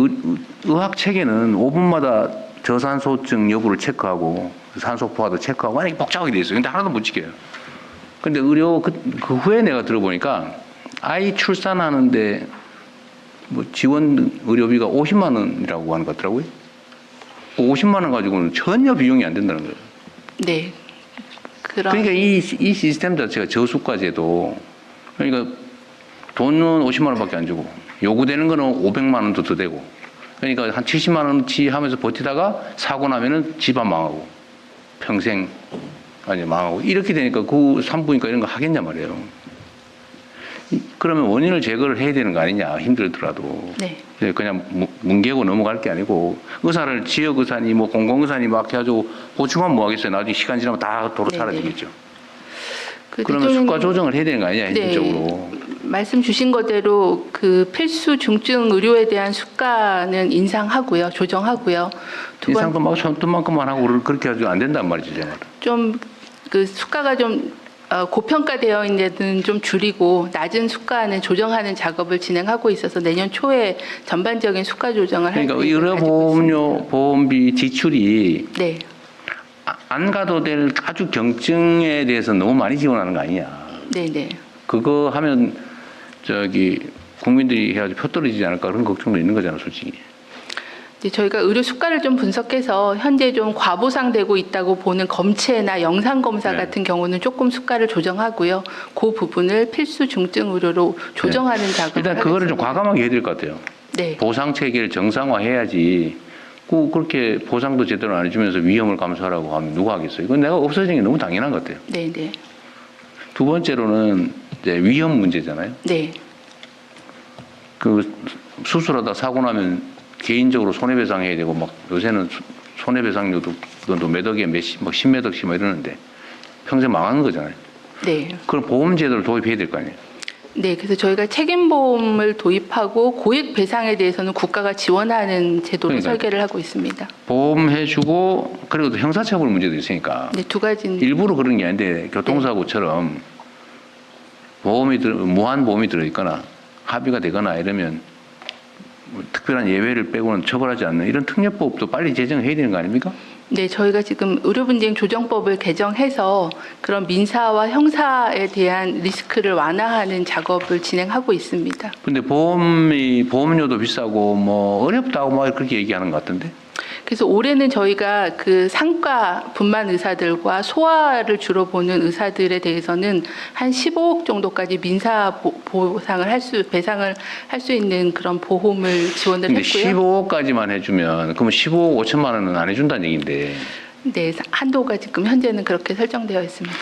의학 체계는 5분마다 저산소증 여부를 체크하고 산소 포화도 체크하고 완전히 복잡하게 돼 있어요. 근데 하나도 못 지켜요. 근데 의료 그 후에 내가 들어보니까 아이 출산하는데 뭐 지원 의료비가 50만 원이라고 하는 것 같더라고요. 50만 원 가지고는 전혀 비용이 안 된다는 거예요. 네. 그러니까 이 시스템 자체가 저수가제도 그러니까 돈은 50만 원밖에 안 주고 요구되는 거는 500만 원도 더 되고 그러니까 한 70만 원치 하면서 버티다가 사고 나면은 집안 망하고 평생 아니 망하고 이렇게 되니까 그 산부인과 이런 거 하겠냐 말이에요. 그러면 원인을 제거를 해야 되는 거 아니냐 힘들더라도 네. 그냥 뭉개고 넘어갈 게 아니고 의사를 지역 의사니 뭐 공공 의사니 막 해가지고 보충하면 뭐 하겠어요. 나중에 시간 지나면 다 도로 네네. 사라지겠죠. 그 그러면 대통령님- 수가 조정을 해야 되는 거 아니냐 네. 현실적으로. 말씀 주신 거대로 그 필수 중증 의료에 대한 수가는 인상하고요, 조정하고요. 두 번 인상도 막 손톱만큼만 하고 그렇게 해가지고 안 된단 말이죠. 제가. 좀 그 수가가 좀 고평가되어 있는 데는 좀 줄이고 낮은 수가는 조정하는 작업을 진행하고 있어서 내년 초에 전반적인 수가 조정을 할 그러니까 계획을 가지고 의료보험료 있습니다. 보험비 지출이 네, 안 가도 될 아주 경증에 대해서 너무 많이 지원하는 거 아니냐. 네, 네. 그거 하면 저기 국민들이 해가지고 표 떨어지지 않을까 그런 걱정도 있는 거잖아, 솔직히. 이제 저희가 의료 수가를 좀 분석해서 현재 좀 과보상되고 있다고 보는 검체나 영상 검사 네. 같은 경우는 조금 수가를 조정하고요. 그 부분을 필수 중증 의료로 조정하는 작업을 일단 그거를 좀 하겠습니다. 과감하게 해야 될 것 같아요. 네, 보상 체계를 정상화해야지. 그렇게 보상도 제대로 안 해주면서 위험을 감수하라고 하면 누가 하겠어요? 이건 내가 없어지는 게 너무 당연한 것 같아요. 네, 네, 두 번째로는 이제 위험 문제잖아요. 네, 그 수술하다 사고 나면 개인적으로 손해배상 해야 되고 막 요새는 손해배상료도 몇 억에 몇십, 막 10몇 억씩 막 이러는데 평생 망하는 거잖아요. 네. 그럼 보험제도를 도입해야 될 거 아니에요. 네, 그래서 저희가 책임보험을 도입하고 고액 배상에 대해서는 국가가 지원하는 제도를 그러니까요. 설계를 하고 있습니다. 보험해주고 그리고 또 형사처벌 문제도 있으니까 네, 두 가지는 일부러 그런 게 아닌데 교통사고처럼 무한 보험이 들어있거나 합의가 되거나 이러면 뭐 특별한 예외를 빼고는 처벌하지 않는 이런 특례법도 빨리 제정해야 되는 거 아닙니까? 네, 저희가 지금 의료분쟁 조정법을 개정해서 그런 민사와 형사에 대한 리스크를 완화하는 작업을 진행하고 있습니다. 근데 보험료도 비싸고 뭐 어렵다고 막 그렇게 얘기하는 것 같은데. 그래서 올해는 저희가 그 상과 분만 의사들과 소아를 주로 보는 의사들에 대해서는 한 15억 정도까지 민사 보상을 배상을 할 수 있는 그런 보험을 지원을 근데 했고요. 15억까지만 해주면 그러면 15억 5천만 원은 안 해준다는 얘기인데 네, 한도가 지금 현재는 그렇게 설정되어 있습니다.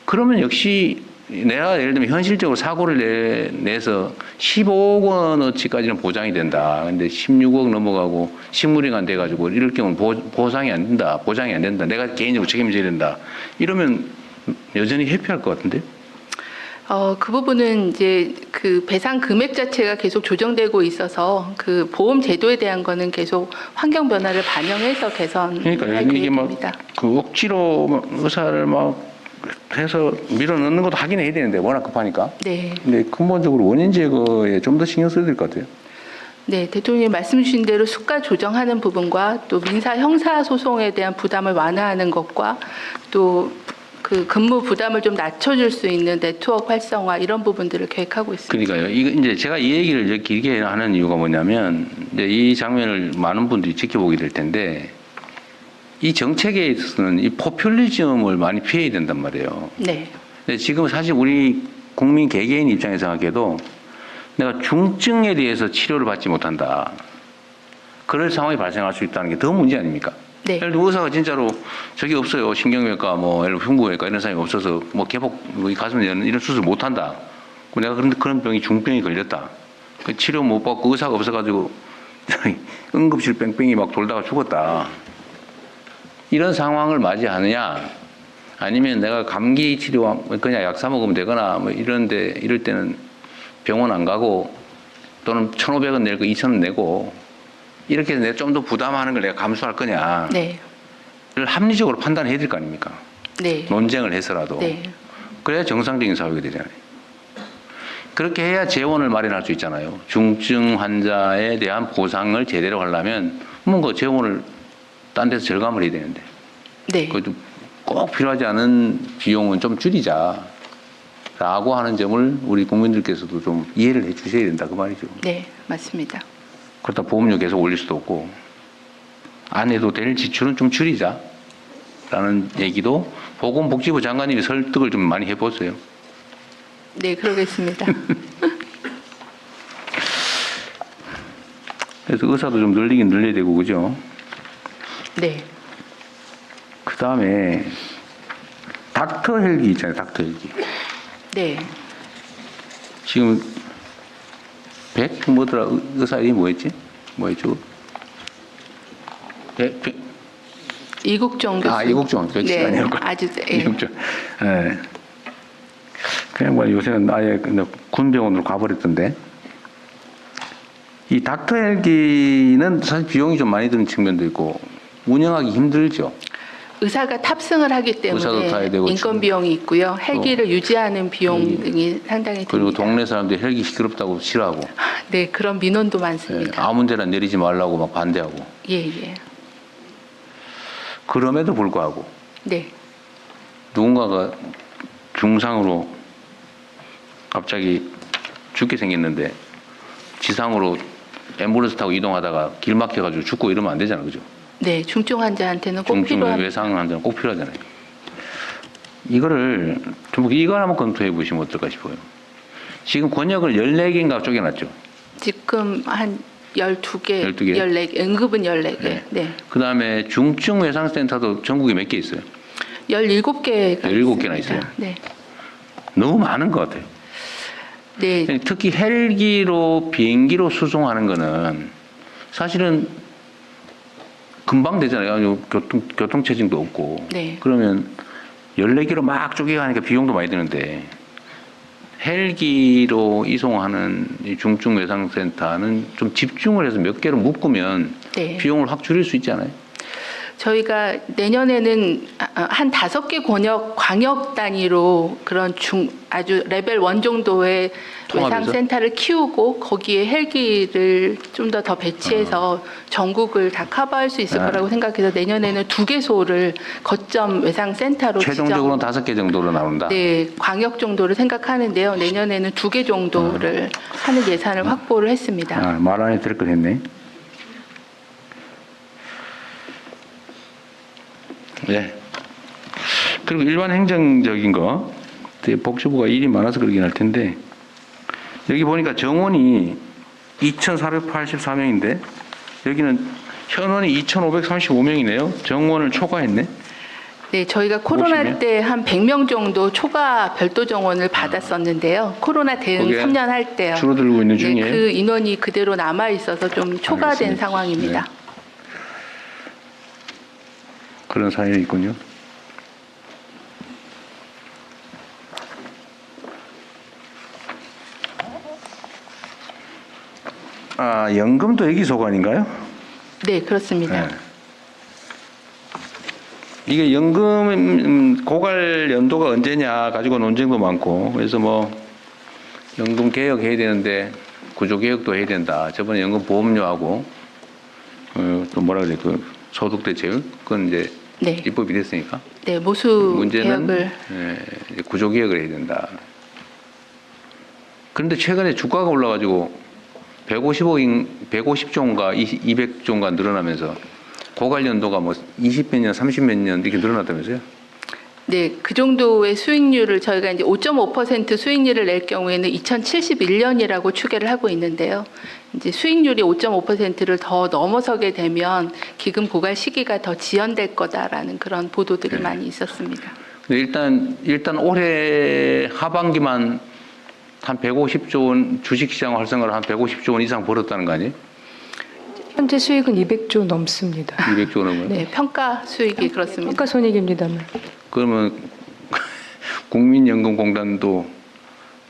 그러면 역시 내가 예를 들면 현실적으로 사고를 내서 15억 원어치까지는 보장이 된다. 근데 16억 넘어가고 식물인간 돼가지고 이럴 경우는 보상이 안 된다. 보장이 안 된다. 내가 개인적으로 책임져야 된다. 이러면 여전히 회피할 것 같은데? 그 부분은 이제 그 배상 금액 자체가 계속 조정되고 있어서 그 보험 제도에 대한 거는 계속 환경 변화를 반영해서 개선할 그러니까 이게 막 계획입니다. 그 억지로 막 의사를 막 해서 밀어넣는 것도 하긴 해야 되는데 워낙 급하니까. 네. 근데 근본적으로 원인 제거에 좀 더 신경 써야 될 것 같아요. 네, 대통령이 말씀 주신 대로 수가 조정하는 부분과 또 민사 형사 소송에 대한 부담을 완화하는 것과 또 그 근무 부담을 좀 낮춰줄 수 있는 네트워크 활성화 이런 부분들을 계획하고 있습니다. 그러니까요. 이거 이제 제가 이 얘기를 이제 길게 하는 이유가 뭐냐면 이제 이 장면을 많은 분들이 지켜보게 될 텐데 이 정책에 있어서는 이 포퓰리즘을 많이 피해야 된단 말이에요. 네, 근데 지금 사실 우리 국민 개개인 입장에서 생각해도 내가 중증에 대해서 치료를 받지 못한다. 그럴 상황이 발생할 수 있다는 게 더 문제 아닙니까? 네, 예를 들어 의사가 진짜로 저기 없어요. 신경외과 뭐 예를 들어 흉부외과 이런 사람이 없어서 뭐 개복 뭐 가슴 여는 이런 수술 못 한다. 내가 그런 병이 중병이 걸렸다. 그 치료 못 받고 의사가 없어가지고 응급실 뺑뺑이 막 돌다가 죽었다. 이런 상황을 맞이하느냐? 아니면 내가 감기 치료 그냥 약 사 먹으면 되거나 뭐 이럴 때는 병원 안 가고 또는 1,500원 낼 거 2,000원 내고 이렇게 내가 좀 더 부담하는 걸 내가 감수할 거냐를 네. 합리적으로 판단해야 될 거 아닙니까? 네. 논쟁을 해서라도. 네. 그래야 정상적인 사회가 되잖아요. 그렇게 해야 재원을 마련할 수 있잖아요. 중증 환자에 대한 보상을 제대로 하려면 뭔가 재원을 딴 데서 절감을 해야 되는데 네. 그것도 꼭 필요하지 않은 비용은 좀 줄이자 라고 하는 점을 우리 국민들께서도 좀 이해를 해 주셔야 된다 그 말이죠. 네. 맞습니다. 그렇다 보험료 계속 올릴 수도 없고 안 해도 될 지출은 좀 줄이자 라는 얘기도 보건복지부 장관님이 설득을 좀 많이 해보세요. 네. 그러겠습니다. 그래서 의사도 좀 늘리긴 늘려야 되고 그죠? 네. 그 다음에 닥터 헬기 있잖아요. 닥터 헬기. 네. 지금 100 뭐더라 의사 이름이 뭐였지? 뭐였죠? 100. 이국종 교수. 아 이국종 그렇지 네. 아니었고 아주 예. 이국종. 예. 그냥 뭐 요새는 아예 군 병원으로 가버렸던데 이 닥터 헬기는 사실 비용이 좀 많이 드는 측면도 있고 운영하기 힘들죠. 의사가 탑승을 하기 의사도 타야 때문에 되고 인건 비용이 있고요. 헬기를 유지하는 비용 등이 상당히 그리고 듭니다. 동네 사람들이 헬기 시끄럽다고 싫어하고 네, 그런 민원도 예, 많습니다. 아무 데나 내리지 말라고 막 반대하고 예, 예. 그럼에도 불구하고 네. 누군가가 중상으로 갑자기 죽게 생겼는데 지상으로 앰뷸런스 타고 이동하다가 길 막혀가지고 죽고 이러면 안 되잖아, 그죠? 네, 중증 환자한테는 꼭 중증 필요한 외상 환자는 꼭 필요하잖아요. 이거를 좀 이걸 한번 검토해 보시면 어떨까 싶어요. 지금 권역을 14개인가 쪼개놨죠. 지금 한 12개, 12개? 14개, 응급은 14개. 네. 네. 그 다음에 중증 외상센터도 전국에 몇 개 있어요? 17개가 17개나 있어요. 네. 너무 많은 것 같아요. 네. 특히 헬기로 비행기로 수송하는 거는 사실은 금방 되잖아요. 아주 교통체증도 없고. 네. 그러면 14개로 막 쪼개가니까 비용도 많이 드는데 헬기로 이송하는 이 중증외상센터는 좀 집중을 해서 몇 개로 묶으면 네. 비용을 확 줄일 수 있지 않아요? 저희가 내년에는 한 5개 권역 광역 단위로 그런 아주 레벨 1 정도의 통합해서? 외상센터를 키우고 거기에 헬기를 좀 더 배치해서 전국을 다 커버할 수 있을 네. 거라고 생각해서 내년에는 2개소를 거점 외상센터로 최종적으로는 5개 정도로 나온다. 네, 광역 정도를 생각하는데요. 내년에는 2개 정도를 하는 예산을 확보를 했습니다. 아, 말 안에 들을 거 했네. 네. 그리고 일반 행정적인 거, 복지부가 일이 많아서 그러긴 할 텐데, 여기 보니까 정원이 2,484명인데, 여기는 현원이 2,535명이네요. 정원을 초과했네. 네, 저희가 코로나 보시면? 때 한 100명 정도 초과 별도 정원을 받았었는데요. 코로나 대응 그게 3년 할 때요. 줄어들고 있는 네, 중이에요. 그 인원이 그대로 남아 있어서 좀 초과된 알겠습니다. 상황입니다. 네. 그런 사연이 있군요. 아, 연금도 여기 소관인가요? 네, 그렇습니다. 네. 이게 연금 고갈 연도가 언제냐 가지고 논쟁도 많고 그래서 뭐 연금 개혁해야 되는데 구조 개혁도 해야 된다. 저번에 연금 보험료하고 또 뭐라 그래 그 소득 대체율 그건 이제 네, 입법이 됐으니까 네, 모수 문제는 개혁을 이제 구조 개혁을 해야 된다. 그런데 최근에 주가가 올라가지고 150조인가 200조인가 늘어나면서 고갈 연도가 뭐 20몇 년, 30몇 년 이렇게 늘어났다면서요? 네, 그 정도의 수익률을 저희가 이제 5.5% 수익률을 낼 경우에는 2071년이라고 추계를 하고 있는데요. 이제 수익률이 5.5%를 더 넘어서게 되면 기금 고갈 시기가 더 지연될 거다라는 그런 보도들이 네. 많이 있었습니다. 근데 일단 올해 하반기만 한 150조 원 주식시장 활성화를 한 150조 원 이상 벌었다는 거 아니에요? 현재 수익은 200조 넘습니다. 200조 원은. 네, 평가 수익이 그렇습니다. 평가손익입니다만. 그러면 국민연금공단도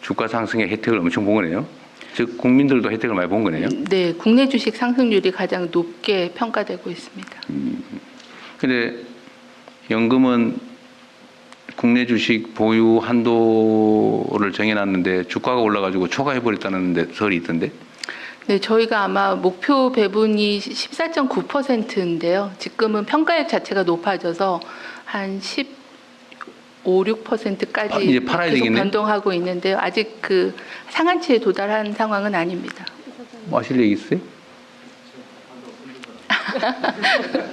주가 상승의 혜택을 엄청 본 거네요. 즉 국민들도 혜택을 많이 본 거네요. 네, 국내 주식 상승률이 가장 높게 평가되고 있습니다. 근데 연금은 국내 주식 보유 한도를 정해놨는데 주가가 올라가지고 초과해버렸다는 설이 있던데. 네, 저희가 아마 목표 배분이 14.9%인데요. 지금은 평가액 자체가 높아져서 한 15, 6%까지 아, 이제 팔아야 계속 되겠네. 변동하고 있는데요. 아직 그 상한치에 도달한 상황은 아닙니다. 뭐 하실 얘기 있어요?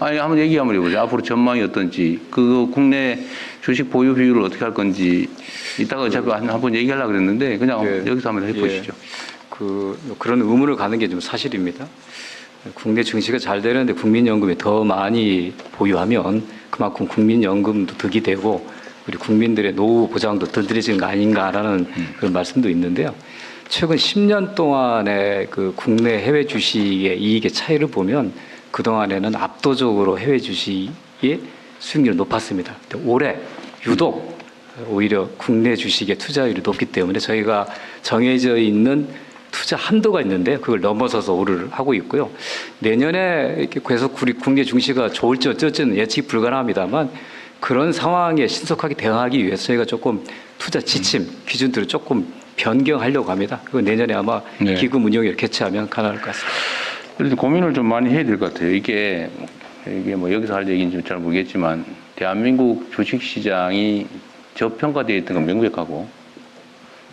아니 한번 얘기 한번 해보죠. 앞으로 전망이 어떤지, 그 국내 주식 보유 비율을 어떻게 할 건지 이따가 어차피 한번 얘기하려고 그랬는데 그냥 예. 여기서 한번 해보시죠. 그런 의문을 가는 게 좀 사실입니다. 국내 증시가 잘 되는데 국민연금이 더 많이 보유하면 그만큼 국민연금도 득이 되고 우리 국민들의 노후 보장도 더 들어지는 거 아닌가라는 그런 말씀도 있는데요. 최근 10년 동안의 그 국내 해외 주식의 이익의 차이를 보면 그동안에는 압도적으로 해외 주식의 수익률이 높았습니다. 근데 올해 유독 오히려 국내 주식의 투자율이 높기 때문에 저희가 정해져 있는 투자 한도가 있는데 그걸 넘어서서 오를 하고 있고요. 내년에 이렇게 계속 우리 국내 증시가 좋을지 어쩔지는 예측이 불가능합니다만 그런 상황에 신속하게 대응하기 위해서 저희가 조금 투자 지침 기준들을 조금 변경하려고 합니다. 그거 내년에 아마 네. 기금 운용을 개최하면 가능할 것 같습니다. 그래서 고민을 좀 많이 해야 될 것 같아요. 이게 뭐 여기서 할 얘기인지 잘 모르겠지만 대한민국 주식 시장이 저평가되어 있던 건 명백하고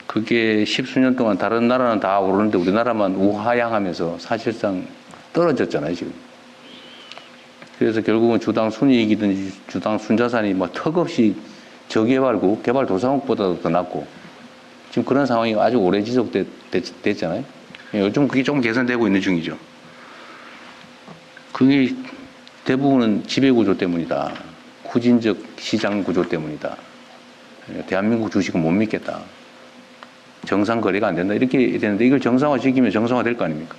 그게 십수년 동안 다른 나라는 다 오르는데 우리나라만 우하향하면서 사실상 떨어졌잖아요, 지금. 그래서 결국은 주당 순이익이든지 주당 순자산이 뭐 턱없이 저개발국, 개발도상국보다도 더 낮고 지금 그런 상황이 아주 오래 지속됐잖아요. 요즘 그게 조금 개선되고 있는 중이죠. 그게 대부분은 지배구조 때문이다. 후진적 시장 구조 때문이다. 대한민국 주식은 못 믿겠다. 정상 거래가 안 된다. 이렇게 되는데 이걸 정상화시키면 정상화 될 거 아닙니까?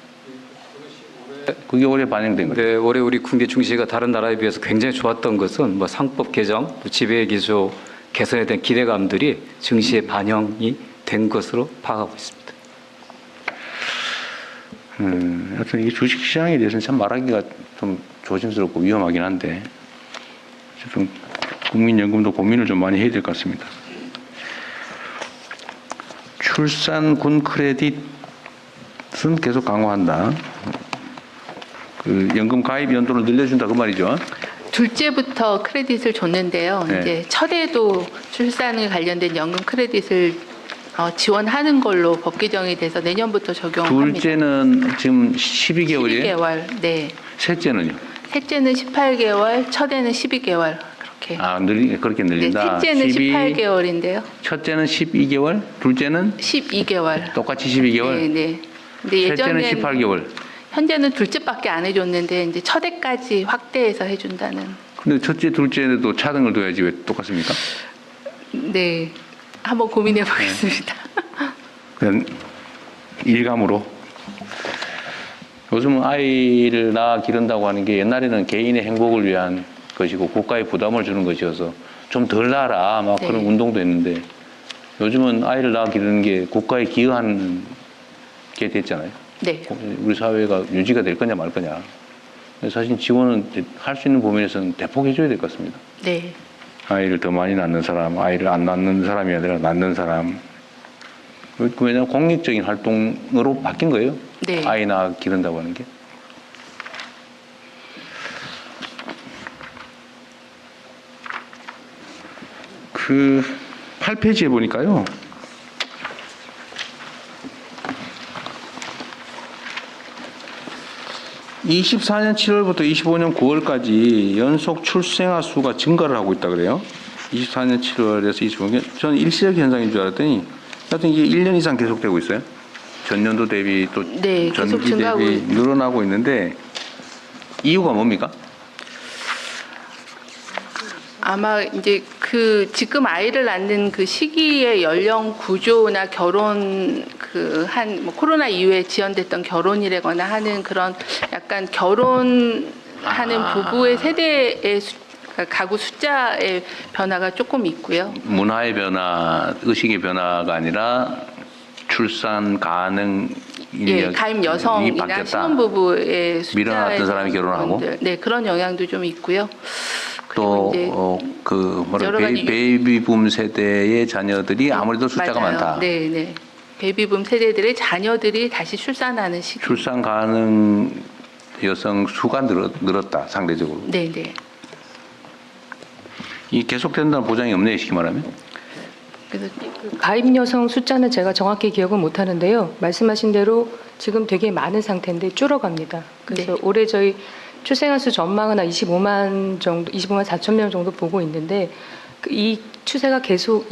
그게 올해 반영된 거죠. 네, 올해 우리 국내 증시가 다른 나라에 비해서 굉장히 좋았던 것은 뭐 상법 개정, 또 지배 기조 개선에 대한 기대감들이 증시에 반영이 된 것으로 파악하고 있습니다. 하여튼 이 주식 시장에 대해서는 참 말하기가 좀 조심스럽고 위험하긴 한데 좀 국민연금도 고민을 좀 많이 해야 될 것 같습니다. 출산군 크레딧은 계속 강화한다. 그 연금 가입 연도를 늘려준다 그 말이죠. 둘째부터 크레딧을 줬는데요. 네. 이제 첫에도 출산에 관련된 연금 크레딧을 지원하는 걸로 법 개정이 돼서 내년부터 적용합니다. 둘째는 지금 12개월이에요. 12개월. 네. 셋째는요? 셋째는 18개월, 첫에는 12개월. 그렇게. 그렇게 네, 늘린다. 셋째는 18개월인데요. 첫째는 12개월, 둘째는 12개월. 똑같이 12개월, 네, 네. 근데 셋째는 예전엔 18개월. 현재는 둘째밖에 안 해줬는데 이제 첫애까지 확대해서 해준다는. 근데 첫째, 둘째도 차등을 둬야지 왜 똑같습니까? 네, 한번 고민해 보겠습니다. 그냥 일감으로. 요즘은 아이를 낳아 기른다고 하는 게 옛날에는 개인의 행복을 위한 것이고 국가에 부담을 주는 것이어서 좀 덜 낳아라 막 네. 그런 운동도 했는데 요즘은 아이를 낳아 기르는 게 국가에 기여하는 게 됐잖아요. 네, 우리 사회가 유지가 될 거냐 말 거냐. 사실 지원은 할 수 있는 범위에서는 대폭 해줘야 될 것 같습니다. 네, 아이를 더 많이 낳는 사람, 아이를 안 낳는 사람이 아니라 낳는 사람. 왜냐하면 공익적인 활동으로 바뀐 거예요. 네. 아이 낳아 기른다고 하는 게. 그 8페이지에 보니까요. (24년 7월부터 25년 9월까지) 연속 출생아 수가 증가를 하고 있다 그래요. 24년 7월에서 25년. 저는 일시적 현상인 줄 알았더니 하여튼 이게 1년 이상 계속되고 있어요. 전년도 대비 또 네, 계속 전기 증가하고 대비 늘어나고 있는데 이유가 뭡니까? 아마 이제 그 지금 아이를 낳는 그 시기의 연령 구조나 결혼 한 뭐 코로나 이후에 지연됐던 결혼이라거나 하는 그런 약간 결혼하는 부부의 세대의 가구 숫자의 변화가 조금 있고요. 문화의 변화, 의식의 변화가 아니라 출산 가능 예, 가임 여성이나 바뀌었다. 신혼부부의 밀어놨던 숫자에 사람이 대한 결혼하고? 부분들, 네, 그런 영향도 좀 있고요. 또 그리고 이제 그 뭐라 여러 가지 베이비붐 세대의 자녀들이 아무래도 숫자가 맞아요. 많다. 네, 네. 베이비붐 세대들의 자녀들이 다시 출산하는 시기. 출산 가능 여성 수가 늘었다 상대적으로. 네, 네. 이 계속된다는 보장이 없네요, 쉽게 말하면. 그래서 가입 여성 숫자는 제가 정확히 기억은 못 하는데요. 말씀하신 대로 지금 되게 많은 상태인데 줄어갑니다. 그래서 네. 올해 저희 출생아 수 전망은 한 25만 정도, 25만 4천 명 정도 보고 있는데 이 추세가 계속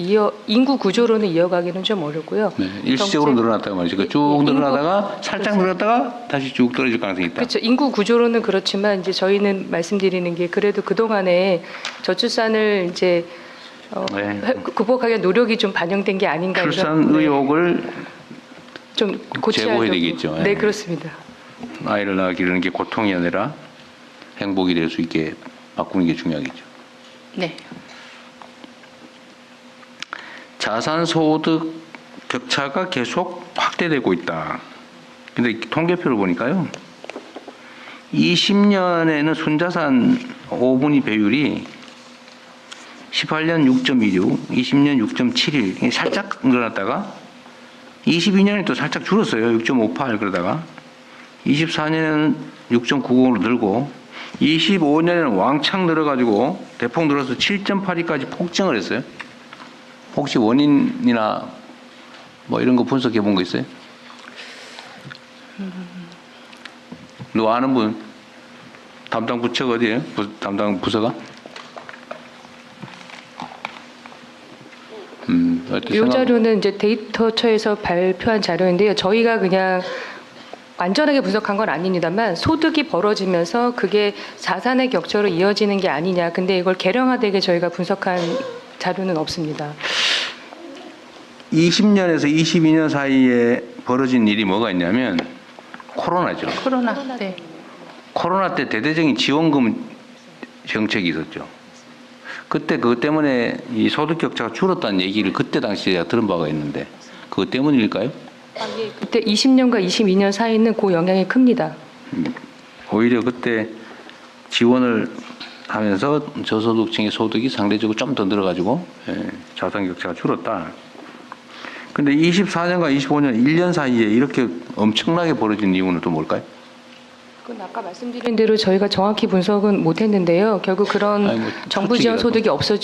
인구 구조로는 이어가기는 좀 어렵고요. 네, 일시적으로 정책- 늘어났다고 말이죠. 그러니까 쭉 인구- 늘어나다가 살짝 그렇죠. 늘었다가 다시 쭉 떨어질 가능성이 있다. 그렇죠. 인구 구조로는 그렇지만 이제 저희는 말씀드리는 게 그래도 그 동안에 저출산을 이제 네. 극복하기 노력이 좀 반영된 게 아닌가 출산 이런, 네, 의욕을 좀 고쳐야 제고해야 되고. 되겠죠. 네, 예. 그렇습니다. 아이를 낳아 기르는 게 고통이 아니라 행복이 될 수 있게 바꾸는 게 중요하겠죠. 네. 자산 소득 격차가 계속 확대되고 있다. 근데 통계표를 보니까요. 20년에는 순자산 5분위 배율이 18년 6.26, 20년 6.71 살짝 늘어났다가 22년에 또 살짝 줄었어요. 6.58 그러다가 24년에는 6.90으로 늘고 25년에는 왕창 늘어가지고 대폭 늘어서 7.82까지 폭증을 했어요. 혹시 원인이나 뭐 이런 거 분석해 본 거 있어요? 누가 아는 분? 담당 부처가 어디예요? 담당 부서가? 이 자료는 이제 데이터처에서 발표한 자료인데요. 저희가 그냥 완전하게 분석한 건 아닙니다만 소득이 벌어지면서 그게 자산의 격차로 이어지는 게 아니냐. 근데 이걸 계량화되게 저희가 분석한 자료는 없습니다. 20년에서 22년 사이에 벌어진 일이 뭐가 있냐면 코로나죠. 코로나. 네. 코로나 때 대대적인 지원금 정책이 있었죠. 그때 그것 때문에 이 소득 격차가 줄었다는 얘기를 그때 당시에 제가 들은 바가 있는데 그것 때문일까요? 그때 20년과 22년 사이는 그 영향이 큽니다. 오히려 그때 지원을 하면서 저소득층의 소득이 상대적으로 좀 더 늘어가지고 자산 격차가 줄었다. 근데 24년과 25년 1년 사이에 이렇게 엄청나게 벌어진 이유는 또 뭘까요? 그건 아까 말씀드린 대로 저희가 정확히 분석은 못했는데요. 결국 그런 아니, 뭐 정부 지원 추측이라도. 소득이 없어지고